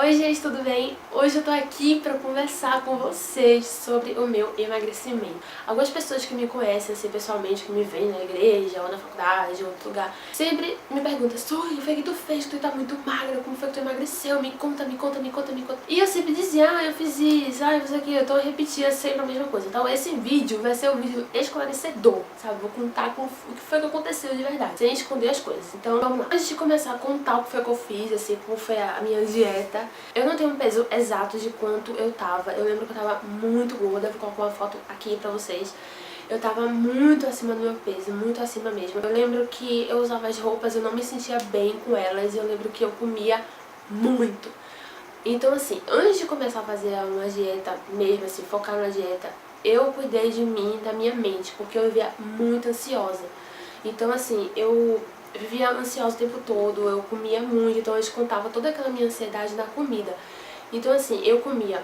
Oi gente, tudo bem? Hoje eu tô aqui pra conversar com vocês sobre o meu emagrecimento. Algumas pessoas que me conhecem assim pessoalmente, que me veem na igreja ou na faculdade ou outro lugar, sempre me perguntam: Suri, o que foi que tu fez? Tu tá muito magra, como foi que tu emagreceu? Me conta, me conta, me conta, me conta. E eu sempre dizia: eu fiz isso, eu fiz aquilo. Eu tô repetindo sempre a mesma coisa. Então esse vídeo vai ser um vídeo esclarecedor, sabe? Vou contar o que foi que aconteceu de verdade, sem esconder as coisas. Então vamos lá. Antes de começar a contar o que foi que eu fiz, assim, como foi a minha dieta, eu não tenho um peso exato de quanto eu tava. Eu lembro que eu tava muito gorda, vou colocar uma foto aqui pra vocês. Eu tava muito acima do meu peso, muito acima mesmo. Eu lembro que eu usava as roupas, eu não me sentia bem com elas. Eu lembro que eu comia muito. Então assim, antes de começar a fazer uma dieta mesmo, assim, focar na dieta, eu cuidei de mim, da minha mente, porque eu vivia muito ansiosa. Então assim, eu vivia ansiosa o tempo todo, eu comia muito, então eu descontava toda aquela minha ansiedade na comida. Então assim, eu comia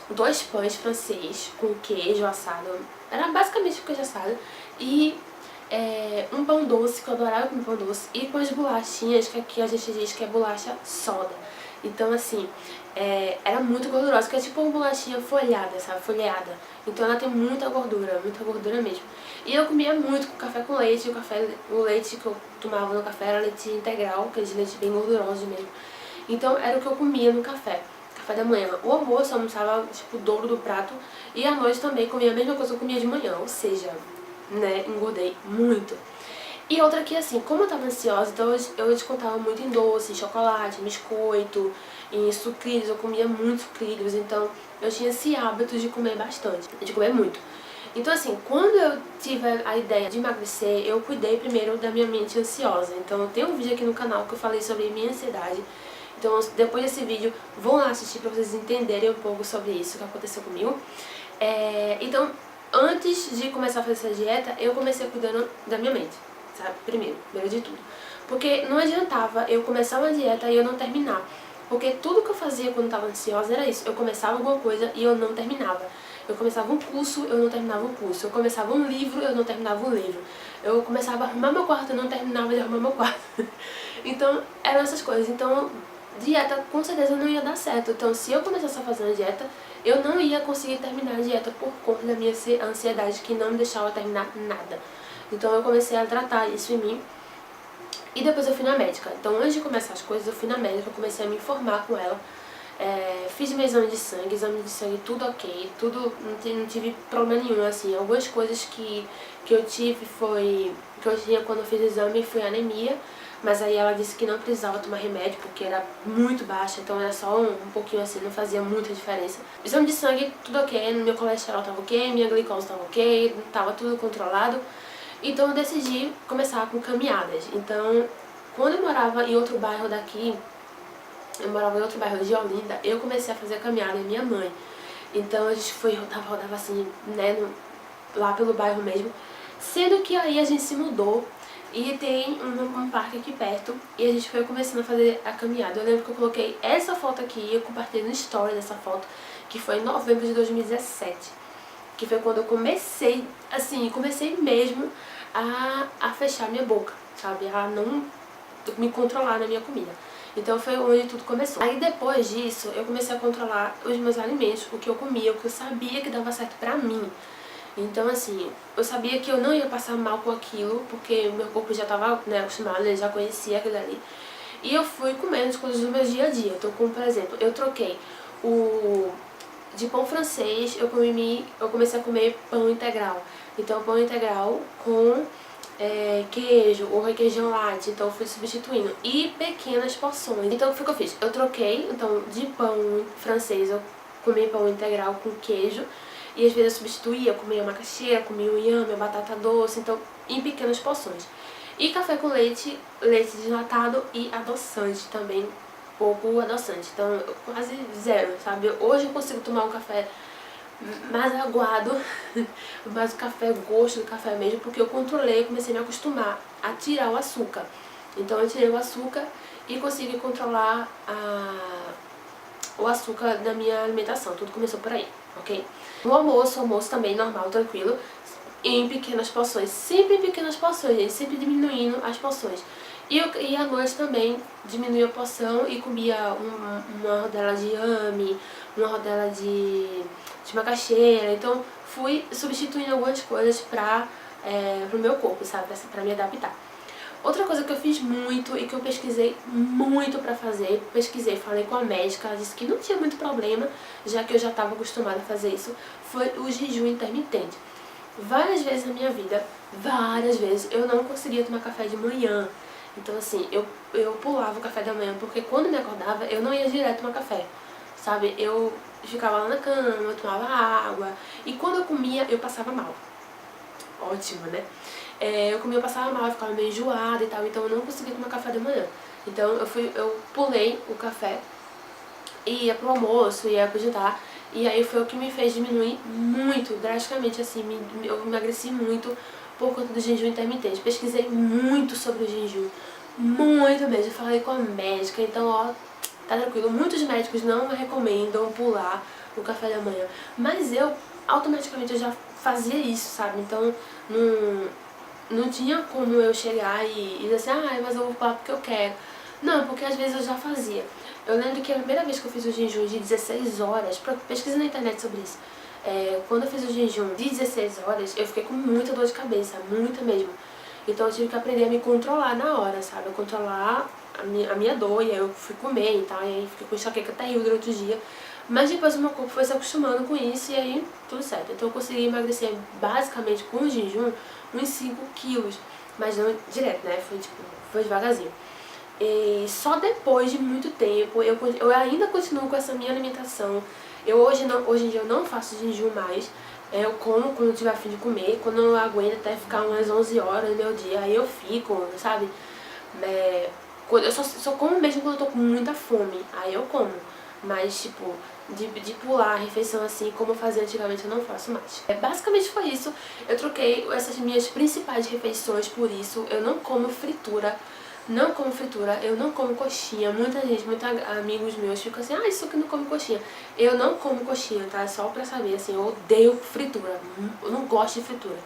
2 pães francês com queijo assado, era basicamente queijo assado, e um pão doce, que eu adorava comer pão doce, e com as bolachinhas, que aqui a gente diz que é bolacha soda. Então assim, era muito gordurosa, que é tipo uma bolachinha folhada, sabe, folheada. Então ela tem muita gordura mesmo. E eu comia muito com café com leite, o leite que eu tomava no café era leite integral, aquele leite bem gorduroso mesmo. Então era o que eu comia no café da manhã. O almoço eu almoçava tipo o dobro do prato, e à noite também comia a mesma coisa que eu comia de manhã, ou seja, né, engordei muito. E outra que assim, como eu tava ansiosa, então eu descontava muito em doce, em chocolate, em biscoito, em sucrilhos, eu comia muitos sucrilhos, então eu tinha esse hábito de comer bastante, de comer muito. Então assim, quando eu tive a ideia de emagrecer, eu cuidei primeiro da minha mente ansiosa. Então eu tenho um vídeo aqui no canal que eu falei sobre minha ansiedade. Então depois desse vídeo, vão lá assistir pra vocês entenderem um pouco sobre isso que aconteceu comigo. Então, antes de começar a fazer essa dieta, eu comecei cuidando da minha mente, sabe? Primeiro de tudo. Porque não adiantava eu começar uma dieta e eu não terminar. Porque tudo que eu fazia quando eu tava ansiosa era isso. Eu começava alguma coisa e eu não terminava. Eu começava um curso, eu não terminava o curso. Eu começava um livro, eu não terminava o livro. Eu começava a arrumar meu quarto, eu não terminava de arrumar meu quarto. Então, eram essas coisas. Então, dieta com certeza não ia dar certo. Então, se eu começasse a fazer uma dieta, eu não ia conseguir terminar a dieta por conta da minha ansiedade, que não me deixava terminar nada. Então, eu comecei a tratar isso em mim. E depois eu fui na médica. Então, antes de começar as coisas, eu fui na médica, eu comecei a me informar com ela. Fiz meu exame de sangue, tudo ok, tudo, não tive problema nenhum, assim. Algumas coisas que eu tive que eu tinha quando eu fiz o exame foi anemia, mas aí ela disse que não precisava tomar remédio porque era muito baixa, então era só um pouquinho assim, não fazia muita diferença. Exame de sangue, tudo ok, meu colesterol tava ok, minha glicose tava ok, tava tudo controlado. Então eu decidi começar com caminhadas. Então, quando eu morava em outro bairro daqui, eu morava em outro bairro de Olinda, eu comecei a fazer caminhada com minha mãe. Então a gente rodava assim, né, lá pelo bairro mesmo. Sendo que aí a gente se mudou e tem um parque aqui perto e a gente foi começando a fazer a caminhada. Eu lembro que eu coloquei essa foto aqui, eu compartilhei no story dessa foto, que foi em novembro de 2017. Que foi quando eu comecei, assim, comecei mesmo a fechar minha boca, sabe? A não me controlar na minha comida. Então foi onde tudo começou. Aí depois disso, eu comecei a controlar os meus alimentos, o que eu comia, o que eu sabia que dava certo pra mim. Então assim, eu sabia que eu não ia passar mal com aquilo, porque o meu corpo já tava, né, acostumado, ele já conhecia aquilo ali. E eu fui comendo as coisas do meu dia a dia. Então, como por exemplo, eu troquei de pão francês, eu comecei a comer pão integral. Então pão integral com queijo ou requeijão latte, então eu fui substituindo. E pequenas porções. Então o que eu fiz? Eu troquei, então de pão francês eu comi pão integral com queijo. E às vezes eu substituía, eu comia macaxeira, comia o inhame, batata doce, então em pequenas porções. E café com leite, leite desnatado e adoçante também, pouco adoçante, então quase zero, sabe? Hoje eu consigo tomar um café mais aguado, mas o café, o gosto do café mesmo, porque eu controlei, comecei a me acostumar a tirar o açúcar. Então eu tirei o açúcar e consegui controlar o açúcar da minha alimentação, tudo começou por aí, ok? No almoço também normal, tranquilo, em pequenas porções, sempre em pequenas porções, gente, sempre diminuindo as porções. E à noite também diminuía a porção e comia uma rodela de inhame, uma rodela de macaxeira. Então fui substituindo algumas coisas pro meu corpo, sabe? Pra me adaptar. Outra coisa que eu fiz muito e que eu pesquisei muito pra fazer, falei com a médica, ela disse que não tinha muito problema, já que eu já estava acostumada a fazer isso, foi o jejum intermitente. Várias vezes na minha vida, várias vezes, eu não conseguia tomar café de manhã. Então assim, eu pulava o café da manhã, porque quando me acordava, eu não ia direto tomar café, sabe? Eu ficava lá na cama, eu tomava água, e quando eu comia, eu passava mal. Ótimo, né? Eu comia, eu passava mal, eu ficava meio enjoada e tal, então eu não conseguia tomar café da manhã. Então eu pulei o café, e ia pro almoço, ia pro jantar, e aí foi o que me fez diminuir muito, drasticamente, assim, eu emagreci muito por conta do jejum intermitente. Pesquisei muito sobre o jejum, muito mesmo, eu falei com a médica, então ó, tá tranquilo. Muitos médicos não recomendam pular o café da manhã, mas eu automaticamente eu já fazia isso, sabe? Então não tinha como eu chegar e dizer assim, ah, mas eu vou pular porque eu quero. Não, porque às vezes eu já fazia. Eu lembro que a primeira vez que eu fiz o jejum de 16 horas, pesquisa na internet sobre isso, quando eu fiz o jejum de 16 horas, eu fiquei com muita dor de cabeça, muita mesmo. Então eu tive que aprender a me controlar na hora, sabe? Eu controlar a minha dor, e aí eu fui comer e tal, e aí fiquei com enxaqueca terrível durante o dia. Mas depois o meu corpo foi se acostumando com isso e aí tudo certo. Então eu consegui emagrecer basicamente com o jejum uns 5 quilos, mas não direto, né? Foi devagarzinho. E só depois de muito tempo, eu ainda continuo com essa minha alimentação. Hoje em dia eu não faço jejum mais. Eu como quando eu tiver a fim de comer, quando eu aguento até ficar umas 11 horas no meu dia, aí eu fico, sabe? Eu só como mesmo quando eu tô com muita fome, aí eu como. Mas, tipo, de pular a refeição assim, como eu fazia antigamente, eu não faço mais. Basicamente foi isso. Eu troquei essas minhas principais refeições por isso. Eu não como fritura. Eu não como coxinha. Muitos amigos meus ficam assim, ah, isso que não come coxinha. Eu não como coxinha, tá? Só pra saber, assim, eu odeio fritura. Eu não gosto de fritura.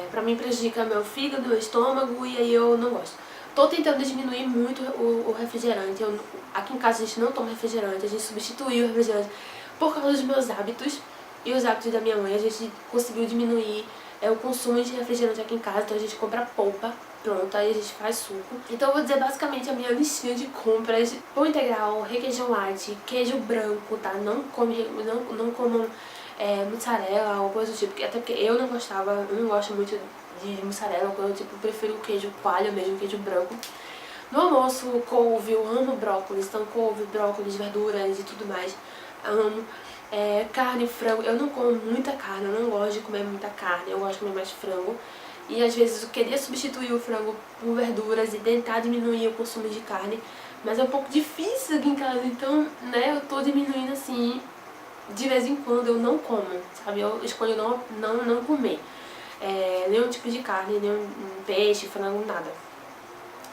Pra mim prejudica meu fígado, meu estômago, e aí eu não gosto. Tô tentando diminuir muito o refrigerante. Aqui em casa a gente não toma refrigerante, a gente substituiu o refrigerante por causa dos meus hábitos e os hábitos da minha mãe. A gente conseguiu diminuir o consumo de refrigerante aqui em casa, então a gente compra polpa pronta, aí a gente faz suco. Então eu vou dizer basicamente a minha listinha de compras: pão integral, requeijão light, queijo branco, tá? Não comam mussarela ou coisa do tipo, até porque eu não gosto muito de mussarela, eu prefiro o queijo coalho mesmo, queijo branco. No almoço, couve, eu amo brócolis, então couve, brócolis, verduras e tudo mais, amo. Carne, frango, eu não como muita carne, eu não gosto de comer muita carne, eu gosto de comer mais frango. E às vezes eu queria substituir o frango por verduras e tentar diminuir o consumo de carne, mas é um pouco difícil aqui em casa, então, né, eu tô diminuindo assim, de vez em quando eu não como, sabe, eu escolho não comer. Nenhum tipo de carne, nenhum peixe, frango, nada.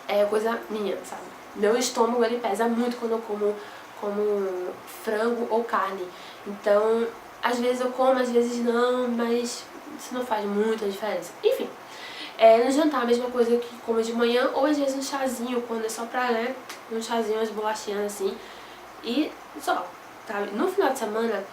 É coisa minha, sabe? Meu estômago, ele pesa muito quando eu como frango ou carne. Então, às vezes eu como, às vezes não, mas isso não faz muita diferença. Enfim, no jantar a mesma coisa que como de manhã, ou às vezes um chazinho, quando é só pra, né, um chazinho, umas bolachinhas assim, e só, sabe? No final de semana,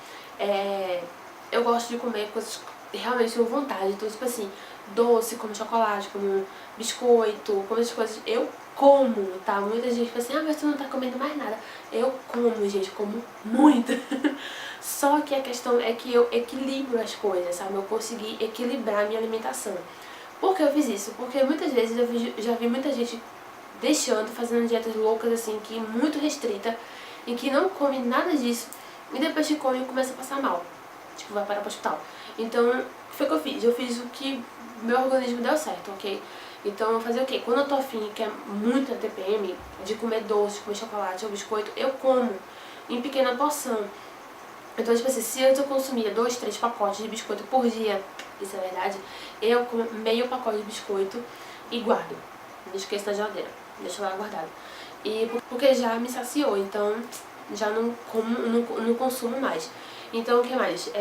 eu gosto de comer coisas realmente com vontade. Então, tipo assim, doce, como chocolate, como biscoito, como essas coisas, eu como, tá? Muita gente fala assim, ah, mas tu não tá comendo mais nada. Eu como, gente, como muito. Só que a questão é que eu equilibro as coisas, sabe? Eu consegui equilibrar a minha alimentação. Por que eu fiz isso? Porque muitas vezes eu já vi muita gente fazendo dietas loucas, assim, que muito restrita, e que não come nada disso, e depois que come começa a passar mal. Tipo, vai parar pro hospital. Então, o que foi que eu fiz? Eu fiz o que meu organismo deu certo, ok? Então, eu fazia o quê? Quando eu tô afim, que é muita TPM, de comer doce, comer chocolate ou biscoito, eu como em pequena porção. Então, tipo assim, se antes eu consumia 2, 3 pacotes de biscoito por dia, isso é verdade, eu como meio pacote de biscoito e guardo. Não esqueço na geladeira, deixo lá guardado. E porque já me saciou, então já não consumo mais. Então, o que mais?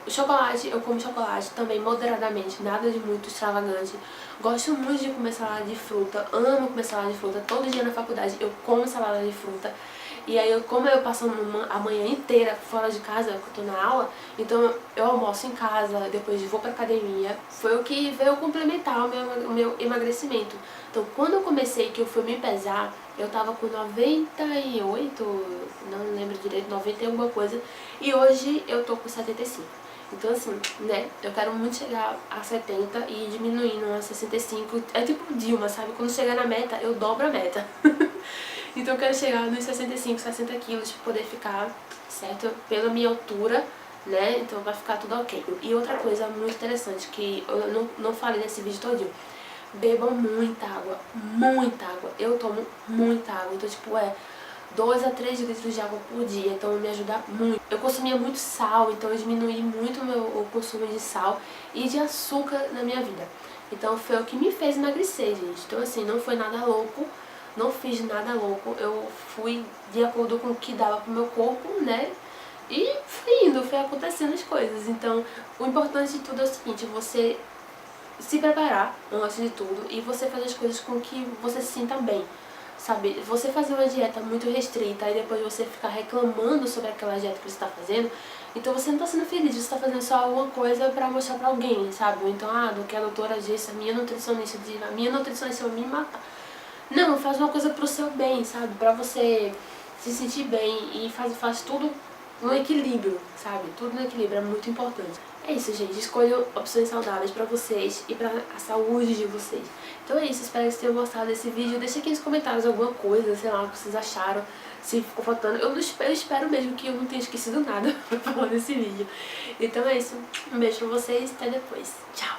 O chocolate, eu como chocolate também moderadamente, nada de muito extravagante. Gosto muito de comer salada de fruta, amo comer salada de fruta. Todo dia na faculdade eu como salada de fruta. E aí, como eu passo a manhã inteira fora de casa, que eu tô na aula, então eu almoço em casa, depois vou pra academia. Foi o que veio complementar o meu emagrecimento. Então, quando eu comecei, que eu fui me pesar, eu tava com 98, não lembro direito, 90 e alguma coisa. E hoje eu tô com 75. Então assim, né, eu quero muito chegar a 70 e ir diminuindo a 65. É tipo Dilma, sabe? Quando chegar na meta, eu dobro a meta. Então eu quero chegar nos 65, 60 quilos pra poder ficar, certo? Pela minha altura, né? Então vai ficar tudo ok. E outra coisa muito interessante, que eu não falei nesse vídeo todinho. Bebam muita água, muita água. Eu tomo muita água, então tipo, 2 a 3 litros de água por dia, então me ajuda muito. Eu consumia muito sal, então eu diminuí muito o consumo de sal e de açúcar na minha vida. Então foi o que me fez emagrecer, gente. Então assim, não foi nada louco, não fiz nada louco, eu fui de acordo com o que dava pro meu corpo, né? E fui indo, foi acontecendo as coisas. Então, o importante de tudo é o seguinte, você se preparar antes de tudo e você fazer as coisas com que você se sinta bem, sabe? Você fazer uma dieta muito restrita e depois você ficar reclamando sobre aquela dieta que você está fazendo, então você não está sendo feliz, você está fazendo só alguma coisa pra mostrar pra alguém, sabe? Ou então, do que a doutora disse, a minha nutricionista vai me matar. Não, faz uma coisa pro seu bem, sabe? Pra você se sentir bem e faz tudo no equilíbrio, sabe? Tudo no equilíbrio é muito importante. É isso, gente. Escolham opções saudáveis pra vocês e pra a saúde de vocês. Então é isso, espero que vocês tenham gostado desse vídeo. Deixa aqui nos comentários alguma coisa, sei lá, o que vocês acharam, se ficou faltando. Eu espero mesmo que eu não tenha esquecido nada pra falar nesse vídeo. Então é isso. Um beijo pra vocês, até depois. Tchau!